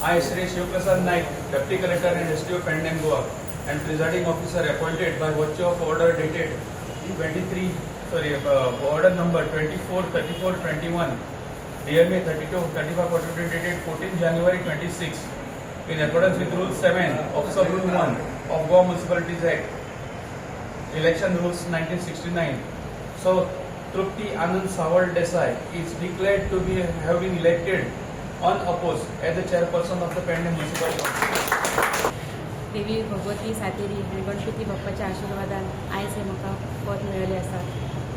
I, Shri Shivprasad Naik, Deputy Collector and STO Pending Goa, and Presiding Officer appointed by virtue of order dated order number 24/34/21, DMA 32/35/42 dated 14 January 26, in accordance with Rule 7 of Sub Rule 1 of Goa Municipalities Act, Election Rules 1969. So, Trupti Anand Sawal Desai is declared to be have been elected unopposed as the chairperson of the pending municipal council. देवी भगवती सातेरी आणि गणपती बाप्पाच्या आशीर्वादान आयज हे म्हाका पद मेळ्ळें आसा.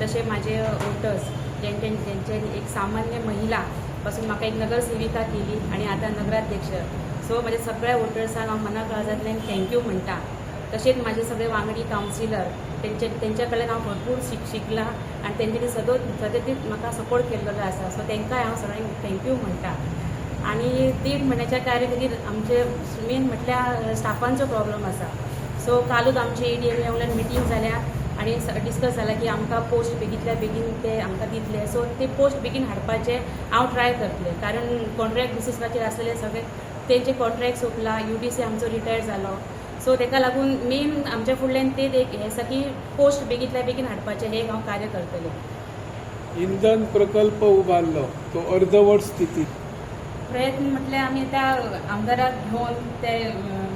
तशें माझे वोटर्स जेंच्यांनी एक सामान्य महिला पासून म्हाका एक नगरसेविका केली आणि आता नगराध्यक्ष. सो माझ्या सगळ्या वोटर्सांक हांव मना काळजांतल्यान थँक्यू म्हणटा. तशेंच माझे सगळे वांगडी कावन्सिलर तेंच्या कडल्यान हांव भरपूर शिकला आणि तेंच्यांनी सतत म्हाका सपोर्ट केल्लो आसा. सो तेंकांय हांव सगळ्यांक थँक्यू म्हणटा. आणि 3 म्हयन्याच्या कार्य खातीर आमचे मेन म्हटल्यार स्टाफांचो प्रॉब्लम आसा. सो कालूच आमची ADM वयल्यान मिटींग जाल्या आणि डिस्कस जाला की आमकां पोस्ट बेगींतल्या बेगीन ते आमकां दितले. सो ते पोस्ट बेगीन हाडपाचे हांव ट्राय करतलें, कारण कॉन्ट्रॅक्ट बेसिसाचेर आसलेले सगळे तेंचे कॉन्ट्रॅक्ट सोंपला. UDC आमचो रिटायर जालो. सो तेका लागून मेन आमच्या फुडल्यान ते एक हें आसा की पोस्ट बेगींतल्या बेगीन हाडपाचें हे हांव कार्य करतलें. इंधन प्रकल्प उबारलो तो अर्धवट स्थितीत. प्रयत्न म्हटल्यार आमी आतां आमदाराक घेवन ते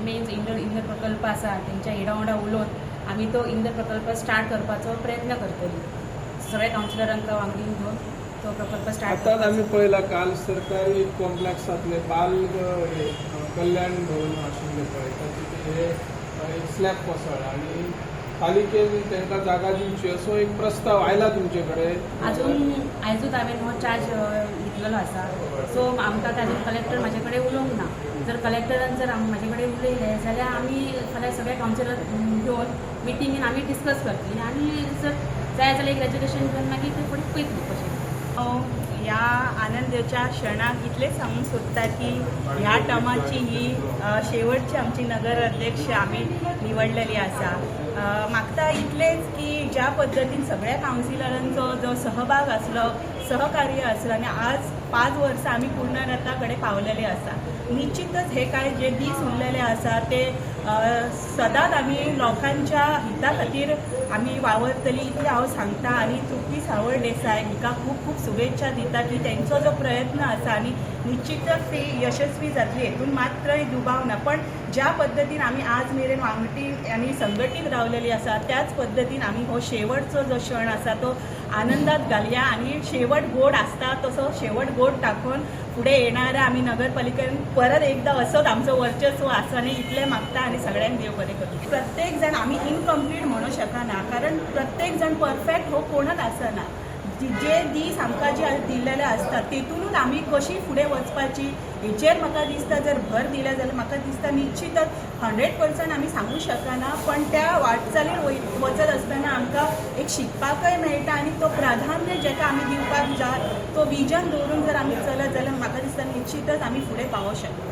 मेन इंधन प्रकल्प आसा तेंच्या हेडा वांगडा उलोवन आमी तो इंधन प्रकल्प स्टार्ट करपाचो प्रयत्न करतली. सगळ्या कावन्सिलरांक वांगडीन घेवन तो प्रकल्प स्टार्ट. आतांच आमी पळयला काल सरकारी कॉम्प्लेक्सांतले बाल कल्याण भवन आशिल्ले पळय ताचे हे एक स्लॅब कोसळ्ळा आणि पालिकेन तांकां जागा दिवची असो एक प्रस्ताव आयला तुमचे कडेन. आयजूच हांवें हो चार्ज घेतलेलो आसा. सो आमकां ताजेर कलेक्टर म्हाजे कडेन उलोवंक ना. जर कलेक्टरान जर म्हाजे कडेन उलयलें जाल्यार आमी फाल्यां सगळ्या कावन्सिलर घेवन मिटिंगेन आमी डिस्कस करतली आनी जर जाय जाल्यार एक रेजोल्युशन घेवन मागीर ते फुडें पळयतली कशें. ह्या आनंदाच्या क्षणाक इतलें सांगूंक सोदता की ह्या टर्माची ही शेवटची आमची नगर अध्यक्ष आमी निवडलेली आसा. म्हाका इतलेंच की ज्या पद्दतीन सगळ्या कावन्सिलरांचो जो सहभाग आसलो, सहकार्य आसलो आनी आज 5 वर्सां आमी पूर्णरता कडेन पावलेले आसा. निश्चितच हे कांय जे दीस उरलेले आसा ते सदांच आमी लोकांच्या हिता खातीर आमी वावरतली इतलें हांव सांगता. आनी तृप्ती सावळ देसाय हिका खूब खूब शुभेच्छा दिता की तेंचो जो प्रयत्न आसा आनी निश्चितच ती यशस्वी जातली हेतून मात्रय दुबाव ना. पण ज्या पद्दतीन आमी आज मेरेन वांगडी आनी संघटीत रावलेली आसा त्याच पद्दतीन आमी हो शेवटचो जो क्षण आसा तो आनंदात घालया आणि शेवट गोड आसता तसो शेवट गोड टाकून फुडें येणाऱ्या आमी नगरपालिकेन परत एकदां असोच आमचो वर्चस्व आसा आनी इतलें मागता आनी सगळ्यांक देव बरें करूं. प्रत्येक जाण आमी इनकम्प्लीट म्हणूं शकना, कारण प्रत्येक जाण परफेक्ट हो कोणच आसना. जे दीस आमकां जे दिल्लेले आसतात तेतूनच आमी कशी फुडें वचपाची हेचेर म्हाका दिसता जर भर दिले जाल्यार म्हाका दिसता निश्चितच 100% आमी सांगूं शकना. पण त्या वाटचालीर वचत आसतना आमकां एक शिकपाकय मेळटा आनी तो प्राधान्य जेका आमी दिवपाक जाय तो विजन दवरून जर आमी चलत जाल्यार म्हाका दिसता निश्चितच आमी फुडें पावोंक शकता.